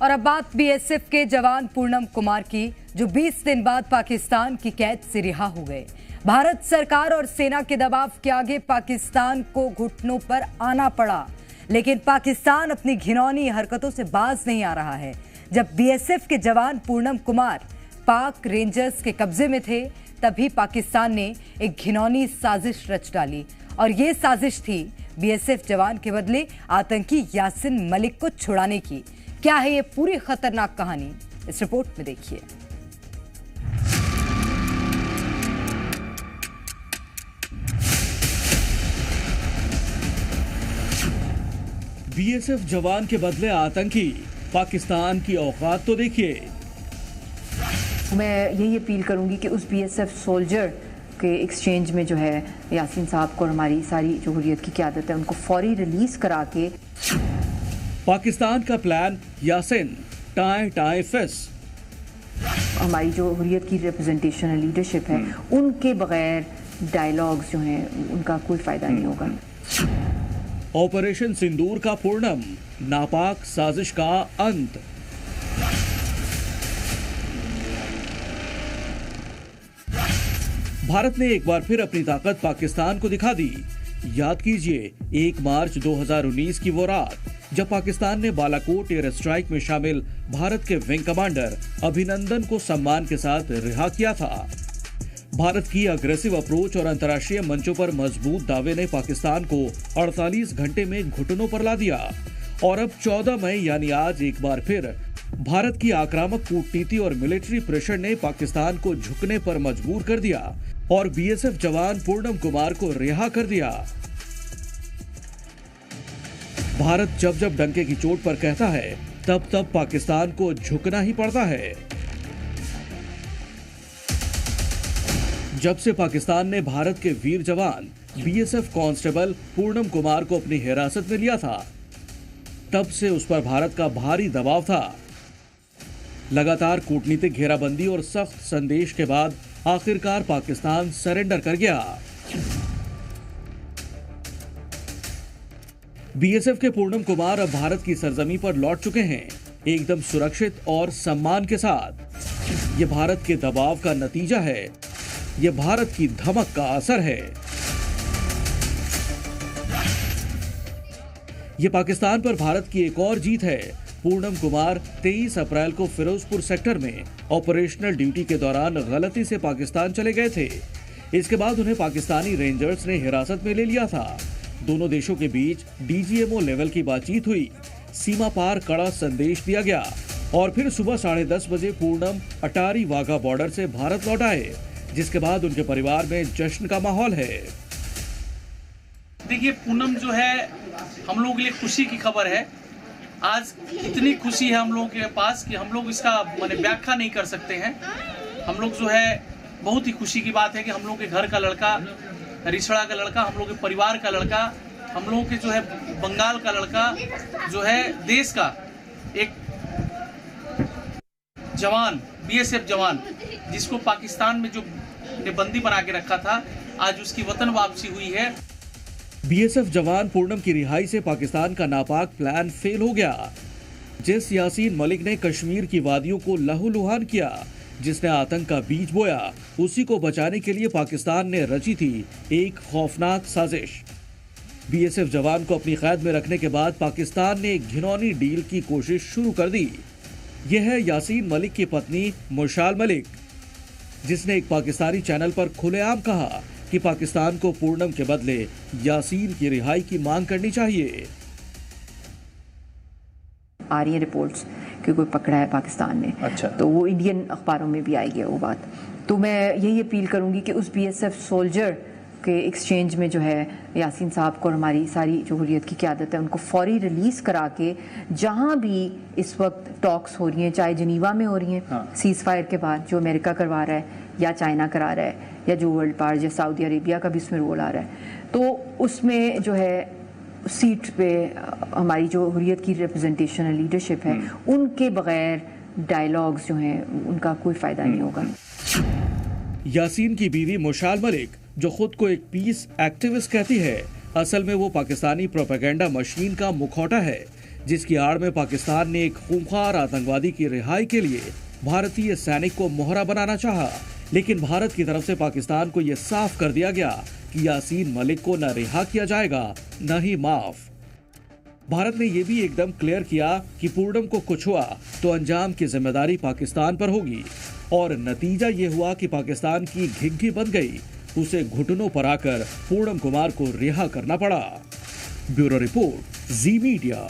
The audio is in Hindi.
और अब बात बीएसएफ के जवान पूनम कुमार की, जो 20 दिन बाद पाकिस्तान की कैद से रिहा हो गए। भारत सरकार और सेना के दबाव के आगे पाकिस्तान को घुटनों पर आना पड़ा, लेकिन पाकिस्तान अपनी घिनौनी हरकतों से बाज नहीं आ रहा है। जब बीएसएफ के जवान पूनम कुमार पाक रेंजर्स के कब्जे में थे, तभी पाकिस्तान ने एक घिनौनी साजिश रच डाली, और ये साजिश थी बीएसएफ जवान के बदले आतंकी यासीन मलिक को छुड़ाने की। क्या है ये पूरी खतरनाक कहानी, इस रिपोर्ट में देखिए। बीएसएफ जवान के बदले आतंकी, पाकिस्तान की औकात तो देखिए। मैं यही अपील करूंगी कि उस बीएसएफ सोल्जर के एक्सचेंज में जो है यासीन साहब को और हमारी सारी जो हुर्रियत की क़यादत है उनको फौरी रिलीज करा के। पाकिस्तान का प्लान यासीन टाए टाए फिस। हमारी जो हुर्रियत की रिप्रेजेंटेशन है, लीडरशिप है, उनके बगैर डायलॉग्स जो हैं उनका कोई फायदा नहीं होगा। ऑपरेशन सिंदूर का पूर्णम, नापाक साजिश का अंत। भारत ने एक बार फिर अपनी ताकत पाकिस्तान को दिखा दी। याद कीजिए 1 मार्च 2019 की वो रात, जब पाकिस्तान ने बालाकोट एयर स्ट्राइक में शामिल भारत के विंग कमांडर अभिनंदन को सम्मान के साथ रिहा किया था। भारत की अग्रेसिव अप्रोच और अंतर्राष्ट्रीय मंचों पर मजबूत दावे ने पाकिस्तान को 48 घंटे में घुटनों पर ला दिया, और अब 14 मई यानी आज एक बार फिर भारत की आक्रामक कूटनीति और मिलिट्री प्रेशर ने पाकिस्तान को झुकने पर मजबूर कर दिया और बीएसएफ जवान पूनम कुमार को रिहा कर दिया। भारत जब जब डंके की चोट पर कहता है, तब तब पाकिस्तान को झुकना ही पड़ता है। जब से पाकिस्तान ने भारत के वीर जवान बीएसएफ कांस्टेबल पूनम कुमार को अपनी हिरासत में लिया था, तब से उस पर भारत का भारी दबाव था। लगातार कूटनीतिक घेराबंदी और सख्त संदेश के बाद आखिरकार पाकिस्तान सरेंडर कर गया। बीएसएफ के पूनम कुमार अब भारत की सरजमी पर लौट चुके हैं, एकदम सुरक्षित और सम्मान के साथ। ये भारत के दबाव का नतीजा है, ये भारत की धमक का असर है। ये पाकिस्तान पर भारत की एक और जीत है। पूनम कुमार 23 अप्रैल को फिरोजपुर सेक्टर में ऑपरेशनल ड्यूटी के दौरान गलती से पाकिस्तान चले गए थे। इसके बाद उन्हें पाकिस्तानी रेंजर्स ने हिरासत में ले लिया था। दोनों देशों के बीच डीजीएमओ लेवल की बातचीत हुई, सीमा पार कड़ा संदेश दिया गया, और फिर सुबह 10:30 बजे पूनम अटारी वाघा बॉर्डर से भारत लौट आए, जिसके बाद उनके परिवार में जश्न का माहौल है। देखिए, पूनम जो है हम लोगों के लिए खुशी की खबर है। आज इतनी खुशी है हम लोगों के पास कि हम लोग इसका माने व्याख्या नहीं कर सकते हैं। हम लोग जो है बहुत ही खुशी की बात है कि हम लोग के घर का लड़का, रिसड़ा का लड़का, हम लोग के परिवार का लड़का, हम लोगों के जो है बंगाल का लड़का, जो है देश का एक जवान, बीएसएफ जवान, जिसको पाकिस्तान में जो ने बंदी बना के रखा था, आज उसकी वतन वापसी हुई है। बीएसएफ जवान पूनम की रिहाई से पाकिस्तान का नापाक प्लान फेल हो गया। जिस यासीन मलिक ने कश्मीर की वादियों को लहूलुहान किया, जिसने आतंक का बीज बोया, उसी को बचाने के लिए पाकिस्तान ने रची थी एक खौफनाक साजिश। बीएसएफ जवान को अपनी कैद में रखने के बाद पाकिस्तान ने एक घिनौनी डील की कोशिश शुरू कर दी। यह है यासीन मलिक की पत्नी मुशाल मलिक, जिसने एक पाकिस्तानी चैनल पर खुलेआम कहा कि पाकिस्तान को पूनम के बदले यासीन की रिहाई की मांग करनी चाहिए। आ रही है रिपोर्ट्स कि कोई पकड़ा है पाकिस्तान ने। अच्छा। तो वो इंडियन अखबारों में भी आएगी वो बात। तो मैं यही अपील करूंगी कि उस बीएसएफ सोल्जर के एक्सचेंज में जो है यासीन साहब को और हमारी सारी जो हुर्रियत की क़यादत है उनको फौरी रिलीज करा के, जहां भी इस वक्त टॉक्स हो रही हैं, चाहे जनीवा में हो रही हैं सीज फायर के बाद, जो अमेरिका करवा रहा है या चाइना करा रहा है, या जो वर्ल्ड पावर या सऊदी अरेबिया का भी उसमें रोल आ रहा है, तो उसमें जो है सीट पे हमारी जो हुर्रियत की रिप्रेजेंटेशन है, लीडरशिप है, उनके बगैर डायलॉग्स जो हैं उनका कोई फायदा नहीं होगा। यासीन की बीवी मुशाल मलिक, जो खुद को एक पीस एक्टिविस्ट कहती है, असल में वो पाकिस्तानी प्रोपेगेंडा मशीन का मुखौटा है, जिसकी आड़ में पाकिस्तान ने एक खूंखार आतंकवादी की रिहाई के लिए भारतीय सैनिक को मोहरा बनाना चाहा, लेकिन भारत की तरफ से पाकिस्तान को यह साफ कर दिया गया कि यासीन मलिक को न रिहा किया जाएगा न ही माफ। भारत ने यह भी एकदम क्लियर किया कि पूर्णम को कुछ हुआ तो अंजाम की जिम्मेदारी पाकिस्तान पर होगी, और नतीजा यह हुआ कि पाकिस्तान की घिघी बन गई। उसे घुटनों पर आकर पूर्णम कुमार को रिहा करना पड़ा। ब्यूरो रिपोर्ट, जी मीडिया।